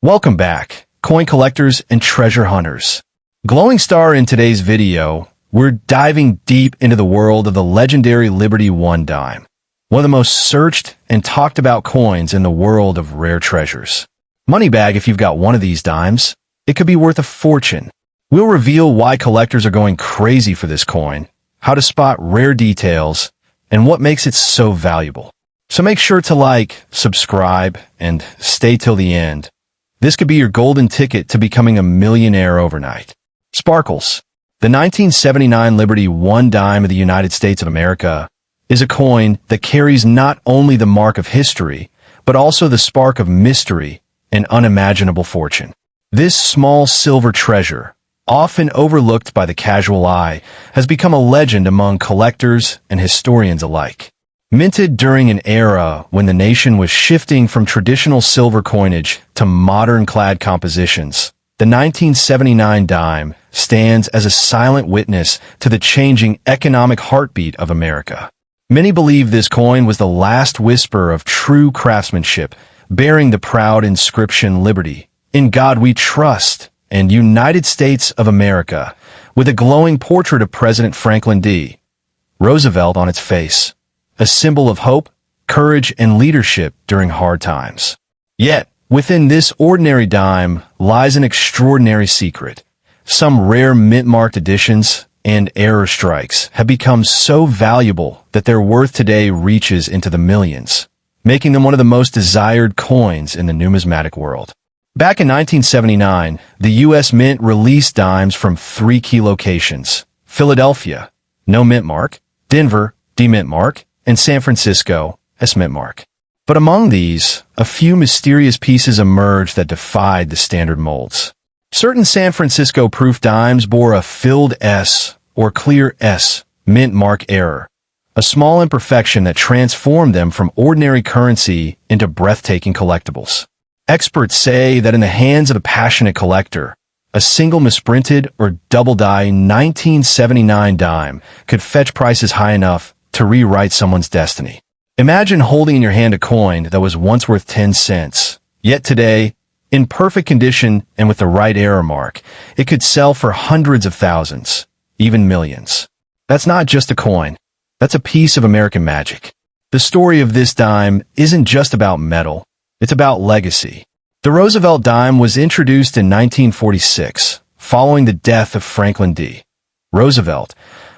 Welcome back, coin collectors and treasure hunters. Glowing star, in today's video, we're diving deep into the world of the legendary Liberty One dime, one of the most searched and talked about coins in the world of rare treasures. Moneybag, if you've got one of these dimes, it could be worth a fortune. We'll reveal why collectors are going crazy for this coin, how to spot rare details, and what makes it so valuable. So make sure to like, subscribe, and stay till the end. This could be your golden ticket to becoming a millionaire overnight. Sparkles. The 1979 Liberty One dime of the United States of America is a coin that carries not only the mark of history, but also the spark of mystery and unimaginable fortune. This small silver treasure, often overlooked by the casual eye, has become a legend among collectors and historians alike. Minted during an era when the nation was shifting from traditional silver coinage to modern clad compositions, the 1979 dime stands as a silent witness to the changing economic heartbeat of America. Many believe this coin was the last whisper of true craftsmanship, bearing the proud inscription "Liberty, in God we trust," and United States of America, with a glowing portrait of President Franklin D. Roosevelt on its face, a symbol of hope, courage, and leadership during hard times. Yet, within this ordinary dime lies an extraordinary secret. Some rare mint-marked editions and error strikes have become so valuable that their worth today reaches into the millions, making them one of the most desired coins in the numismatic world. Back in 1979, the U.S. Mint released dimes from 3 key locations: Philadelphia, no mint mark; Denver, D-mint mark; and San Francisco, S-mint mark. But among these, a few mysterious pieces emerged that defied the standard molds. Certain San Francisco proof dimes bore a filled S or clear S mint mark error, a small imperfection that transformed them from ordinary currency into breathtaking collectibles. Experts say that in the hands of a passionate collector, a single misprinted or double-die 1979 dime could fetch prices high enough to rewrite someone's destiny. Imagine holding in your hand a coin that was once worth 10 cents, yet today, in perfect condition and with the right error mark, it could sell for hundreds of thousands, even millions. That's not just a coin. That's a piece of American magic. The story of this dime isn't just about metal. It's about legacy. The Roosevelt dime was introduced in 1946, following the death of Franklin D. Roosevelt,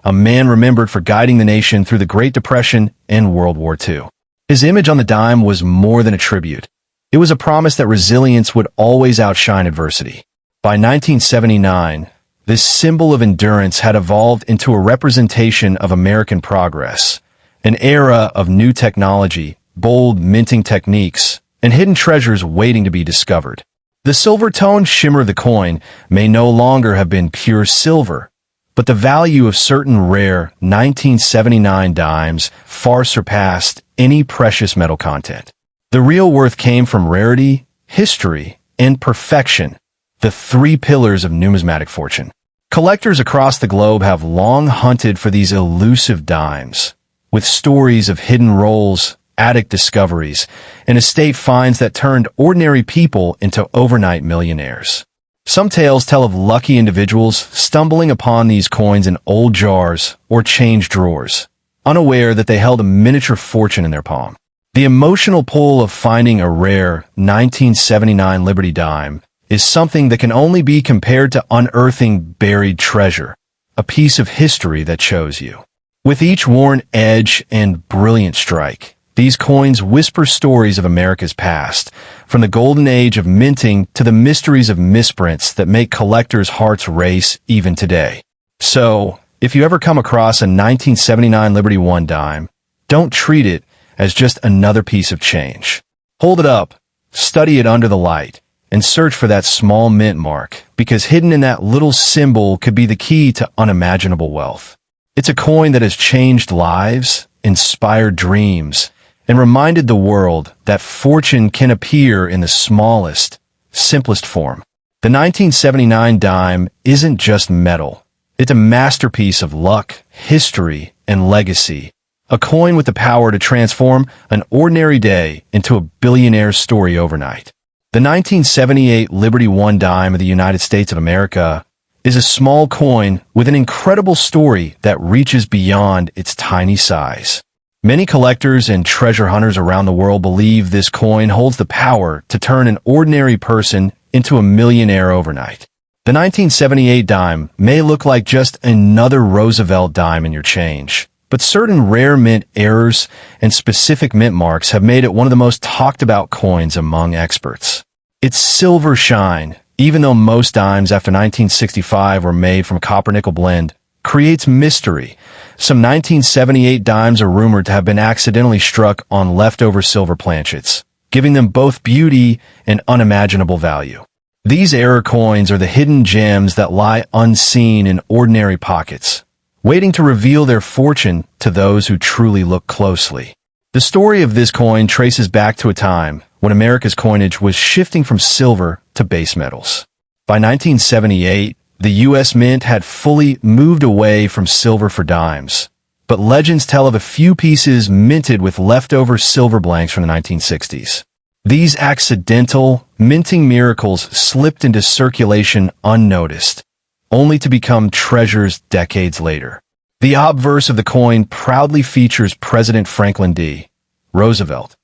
a man remembered for guiding the nation through the Great Depression and World War II. His image on the dime was more than a tribute. It was a promise that resilience would always outshine adversity. By 1979, this symbol of endurance had evolved into a representation of American progress, an era of new technology, bold minting techniques, and hidden treasures waiting to be discovered. The silver-toned shimmer of the coin may no longer have been pure silver, but the value of certain rare 1979 dimes far surpassed any precious metal content. The real worth came from rarity, history, and perfection, the 3 pillars of numismatic fortune. Collectors across the globe have long hunted for these elusive dimes, with stories of hidden rolls, attic discoveries, and estate finds that turned ordinary people into overnight millionaires. Some tales tell of lucky individuals stumbling upon these coins in old jars or change drawers, unaware that they held a miniature fortune in their palm. The emotional pull of finding a rare 1979 Liberty dime is something that can only be compared to unearthing buried treasure, a piece of history that chose you. With each worn edge and brilliant strike, these coins whisper stories of America's past, from the golden age of minting to the mysteries of misprints that make collectors' hearts race even today. So, if you ever come across a 1979 Liberty One dime, don't treat it as just another piece of change. Hold it up, study it under the light, and search for that small mint mark, because hidden in that little symbol could be the key to unimaginable wealth. It's a coin that has changed lives, inspired dreams, and reminded the world that fortune can appear in the smallest, simplest form. The 1979 dime isn't just metal. It's a masterpiece of luck, history, and legacy, a coin with the power to transform an ordinary day into a billionaire's story overnight. The 1978 Liberty One dime of the United States of America is a small coin with an incredible story that reaches beyond its tiny size. Many collectors and treasure hunters around the world believe this coin holds the power to turn an ordinary person into a millionaire overnight. The 1978 dime may look like just another Roosevelt dime in your change, but certain rare mint errors and specific mint marks have made it one of the most talked about coins among experts. Its silver shine, even though most dimes after 1965 were made from a copper-nickel blend, creates mystery. Some 1978 dimes are rumored to have been accidentally struck on leftover silver planchets, giving them both beauty and unimaginable value. These error coins are the hidden gems that lie unseen in ordinary pockets, waiting to reveal their fortune to those who truly look closely. The story of this coin traces back to a time when America's coinage was shifting from silver to base metals. By 1978, the U.S. Mint had fully moved away from silver for dimes, but legends tell of a few pieces minted with leftover silver blanks from the 1960s. These accidental minting miracles slipped into circulation unnoticed, only to become treasures decades later. The obverse of the coin proudly features President Franklin D. Roosevelt,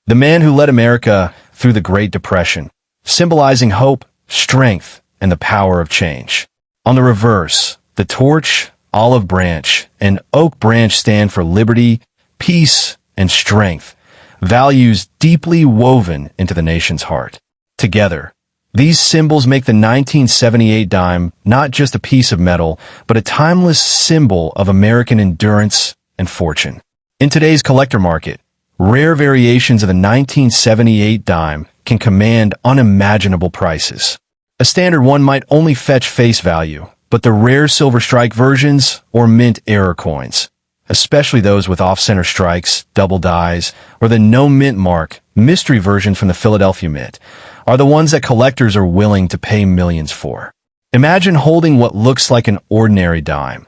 the man who led America through the Great Depression, symbolizing hope, strength, and the power of change. On the reverse, the torch, olive branch, and oak branch stand for liberty, peace, and strength, values deeply woven into the nation's heart. Together, these symbols make the 1978 dime not just a piece of metal, but a timeless symbol of American endurance and fortune. In today's collector market, rare variations of the 1978 dime can command unimaginable prices. A standard one might only fetch face value, but the rare silver strike versions or mint error coins, especially those with off-center strikes, double dies, or the no mint mark mystery version from the Philadelphia Mint, are the ones that collectors are willing to pay millions for. Imagine holding what looks like an ordinary dime,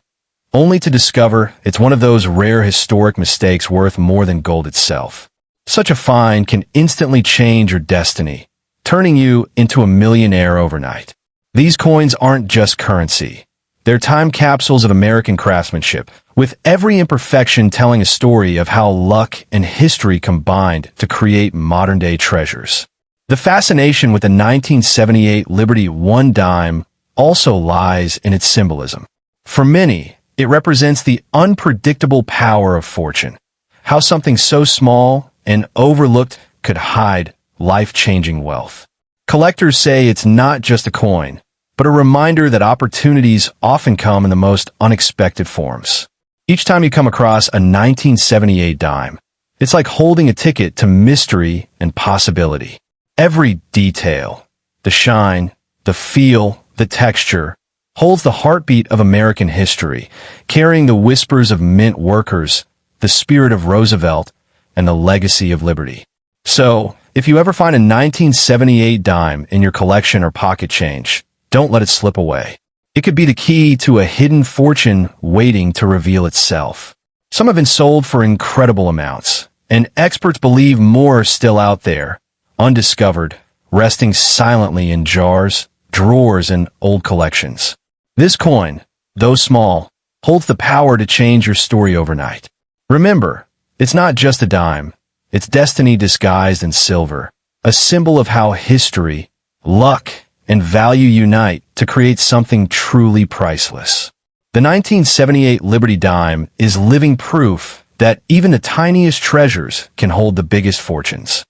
only to discover it's one of those rare historic mistakes worth more than gold itself. Such a find can instantly change your destiny, turning you into a millionaire overnight. These coins aren't just currency. They're time capsules of American craftsmanship, with every imperfection telling a story of how luck and history combined to create modern-day treasures. The fascination with the 1978 Liberty One dime also lies in its symbolism. For many, it represents the unpredictable power of fortune, how something so small and overlooked could hide life-changing wealth. Collectors say it's not just a coin, but a reminder that opportunities often come in the most unexpected forms. Each time you come across a 1978 dime, it's like holding a ticket to mystery and possibility. Every detail, the shine, the feel, the texture, holds the heartbeat of American history, carrying the whispers of mint workers, the spirit of Roosevelt, and the legacy of liberty. So, if you ever find a 1978 dime in your collection or pocket change, don't let it slip away. It could be the key to a hidden fortune waiting to reveal itself. Some have been sold for incredible amounts, and experts believe more are still out there, undiscovered, resting silently in jars, drawers, and old collections. This coin, though small, holds the power to change your story overnight. Remember, it's not just a dime. It's destiny disguised in silver, a symbol of how history, luck, and value unite to create something truly priceless. The 1978 Liberty dime is living proof that even the tiniest treasures can hold the biggest fortunes.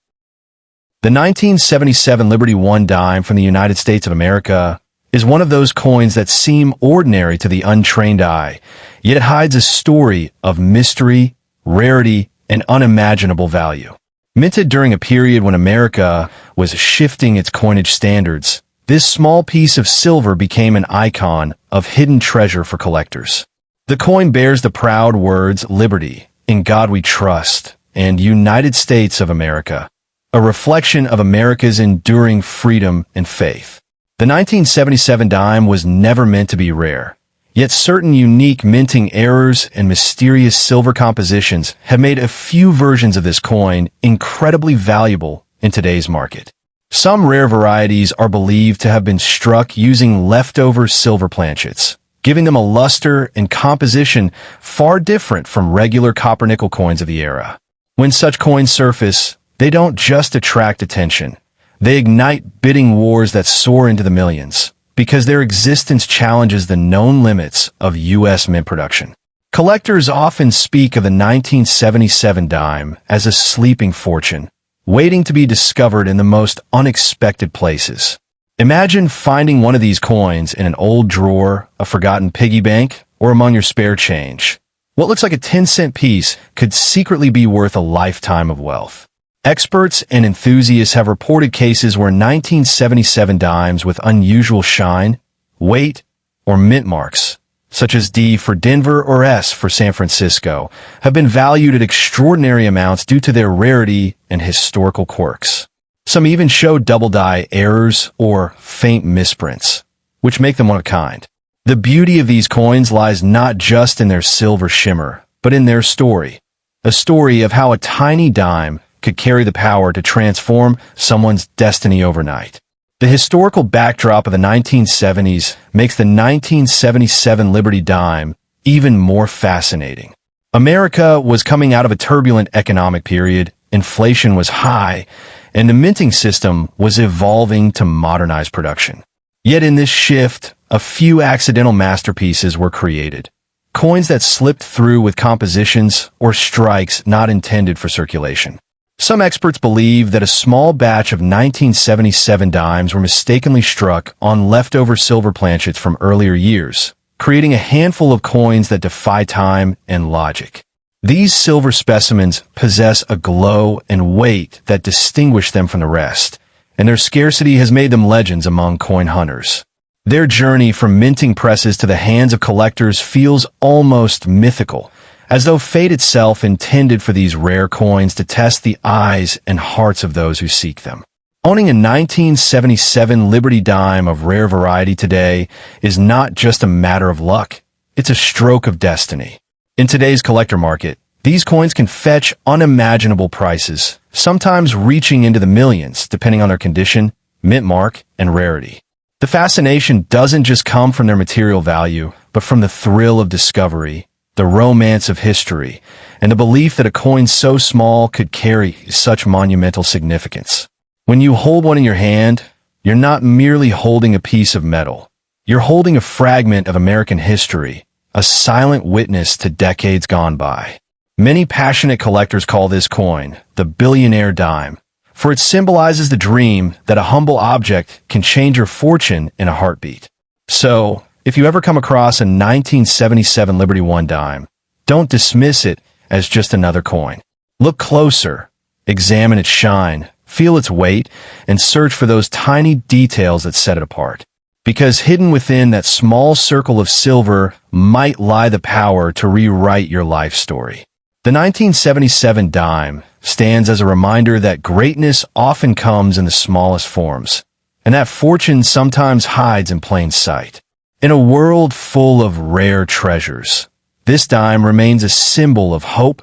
The 1977 Liberty One dime from the United States of America is one of those coins that seem ordinary to the untrained eye, yet it hides a story of mystery, rarity, and unimaginable value. Minted during a period when America was shifting its coinage standards, this small piece of silver became an icon of hidden treasure for collectors. The coin bears the proud words "Liberty, in God we trust," and "United States of America," a reflection of America's enduring freedom and faith. The 1977 dime was never meant to be rare, yet certain unique minting errors and mysterious silver compositions have made a few versions of this coin incredibly valuable in today's market. Some rare varieties are believed to have been struck using leftover silver planchets, giving them a luster and composition far different from regular copper-nickel coins of the era. When such coins surface, they don't just attract attention. They ignite bidding wars that soar into the millions, because their existence challenges the known limits of U.S. mint production. Collectors often speak of the 1977 dime as a sleeping fortune, waiting to be discovered in the most unexpected places. Imagine finding one of these coins in an old drawer, a forgotten piggy bank, or among your spare change. What looks like a 10-cent piece could secretly be worth a lifetime of wealth. Experts and enthusiasts have reported cases where 1977 dimes with unusual shine, weight, or mint marks, such as D for Denver or S for San Francisco, have been valued at extraordinary amounts due to their rarity and historical quirks. Some even show double die errors or faint misprints, which make them one of a kind. The beauty of these coins lies not just in their silver shimmer, but in their story. A story of how a tiny dime could carry the power to transform someone's destiny overnight. The historical backdrop of the 1970s makes the 1977 Liberty dime even more fascinating. America was coming out of a turbulent economic period, inflation was high, and the minting system was evolving to modernize production. Yet in this shift, a few accidental masterpieces were created. Coins that slipped through with compositions or strikes not intended for circulation. Some experts believe that a small batch of 1977 dimes were mistakenly struck on leftover silver planchets from earlier years, creating a handful of coins that defy time and logic. These silver specimens possess a glow and weight that distinguish them from the rest, and their scarcity has made them legends among coin hunters. Their journey from minting presses to the hands of collectors feels almost mythical, as though fate itself intended for these rare coins to test the eyes and hearts of those who seek them. Owning a 1977 Liberty dime of rare variety today is not just a matter of luck, it's a stroke of destiny. In today's collector market, these coins can fetch unimaginable prices, sometimes reaching into the millions depending on their condition, mint mark, and rarity. The fascination doesn't just come from their material value, but from the thrill of discovery, the romance of history, and the belief that a coin so small could carry such monumental significance. When you hold one in your hand, you're not merely holding a piece of metal. You're holding a fragment of American history, a silent witness to decades gone by. Many passionate collectors call this coin the billionaire dime, for it symbolizes the dream that a humble object can change your fortune in a heartbeat. So, if you ever come across a 1977 Liberty One dime, don't dismiss it as just another coin. Look closer, examine its shine, feel its weight, and search for those tiny details that set it apart. Because hidden within that small circle of silver might lie the power to rewrite your life story. The 1977 dime stands as a reminder that greatness often comes in the smallest forms, and that fortune sometimes hides in plain sight. In a world full of rare treasures, this dime remains a symbol of hope,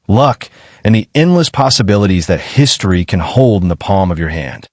luck, and the endless possibilities that history can hold in the palm of your hand.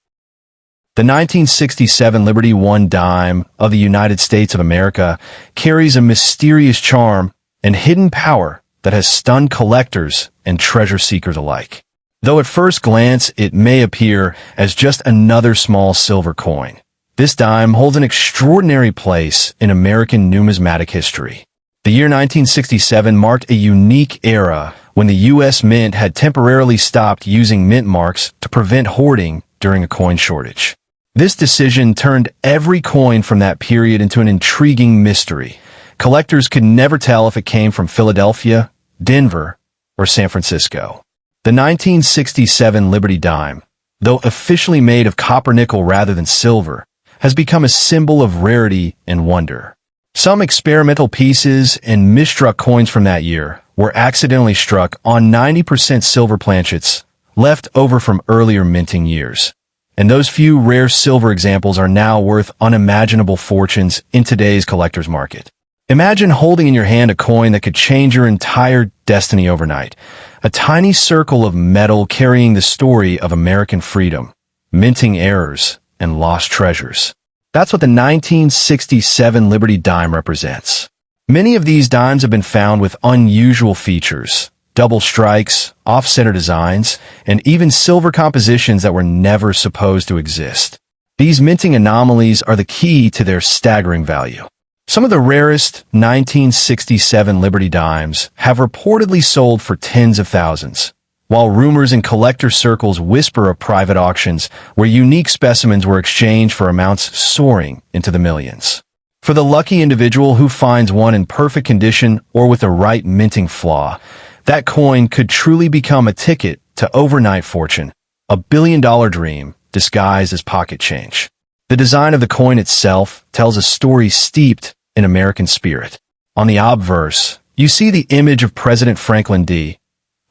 The 1967 Liberty One dime of the United States of America carries a mysterious charm and hidden power that has stunned collectors and treasure seekers alike. Though at first glance it may appear as just another small silver coin, this dime holds an extraordinary place in American numismatic history. The year 1967 marked a unique era when the U.S. Mint had temporarily stopped using mint marks to prevent hoarding during a coin shortage. This decision turned every coin from that period into an intriguing mystery. Collectors could never tell if it came from Philadelphia, Denver, or San Francisco. The 1967 Liberty dime, though officially made of copper-nickel rather than silver, has become a symbol of rarity and wonder. Some experimental pieces and misstruck coins from that year were accidentally struck on 90% silver planchets left over from earlier minting years. And those few rare silver examples are now worth unimaginable fortunes in today's collector's market. Imagine holding in your hand a coin that could change your entire destiny overnight. A tiny circle of metal carrying the story of American freedom, minting errors, and lost treasures. That's what the 1967 Liberty dime represents. Many of these dimes have been found with unusual features, double strikes, off-center designs, and even silver compositions that were never supposed to exist. These minting anomalies are the key to their staggering value. Some of the rarest 1967 Liberty dimes have reportedly sold for tens of thousands, while rumors in collector circles whisper of private auctions where unique specimens were exchanged for amounts soaring into the millions. For the lucky individual who finds one in perfect condition or with the right minting flaw, that coin could truly become a ticket to overnight fortune, a billion-dollar dream disguised as pocket change. The design of the coin itself tells a story steeped in American spirit. On the obverse, you see the image of President Franklin D.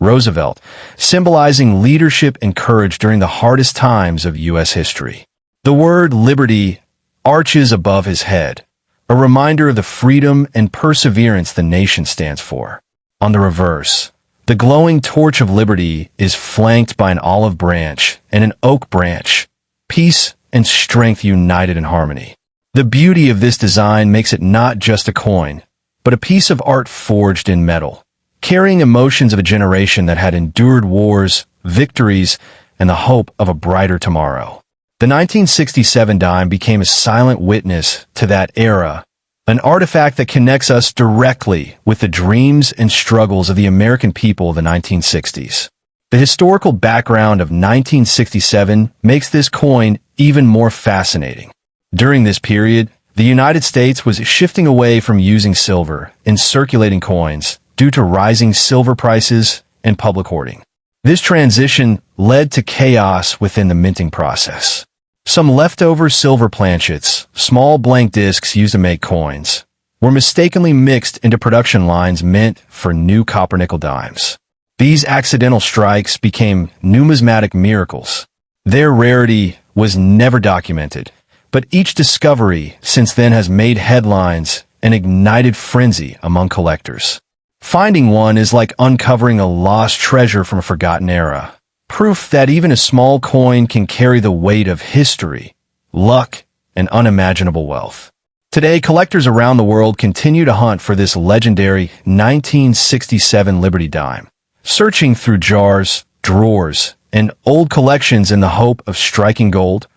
Roosevelt, symbolizing leadership and courage during the hardest times of U.S. history. The word liberty arches above his head, a reminder of the freedom and perseverance the nation stands for. On the reverse, the glowing torch of liberty is flanked by an olive branch and an oak branch, peace and strength united in harmony. The beauty of this design makes it not just a coin, but a piece of art forged in metal, carrying emotions of a generation that had endured wars, victories, and the hope of a brighter tomorrow. The 1967 dime became a silent witness to that era, an artifact that connects us directly with the dreams and struggles of the American people of the 1960s. The historical background of 1967 makes this coin even more fascinating. During this period, the United States was shifting away from using silver in circulating coins due to rising silver prices and public hoarding. This transition led to chaos within the minting process. Some leftover silver planchets, small blank discs used to make coins, were mistakenly mixed into production lines meant for new copper-nickel dimes. These accidental strikes became numismatic miracles. Their rarity was never documented, but each discovery since then has made headlines and ignited frenzy among collectors. Finding one is like uncovering a lost treasure from a forgotten era, proof that even a small coin can carry the weight of history, luck, and unimaginable wealth. Today, collectors around the world continue to hunt for this legendary 1967 Liberty dime, searching through jars, drawers, and old collections in the hope of striking gold,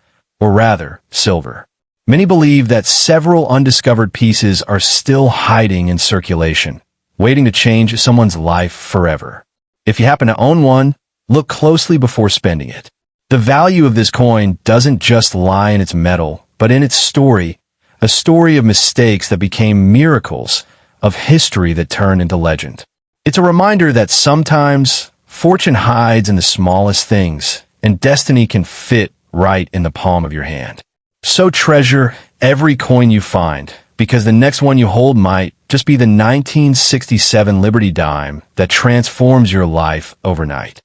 or rather, silver. Many believe that several undiscovered pieces are still hiding in circulation, waiting to change someone's life forever. If you happen to own one, look closely before spending it. The value of this coin doesn't just lie in its metal, but in its story, a story of mistakes that became miracles, of history that turned into legend. It's a reminder that sometimes fortune hides in the smallest things, and destiny can fit right in the palm of your hand. So treasure every coin you find, because the next one you hold might just be the 1967 Liberty dime that transforms your life overnight.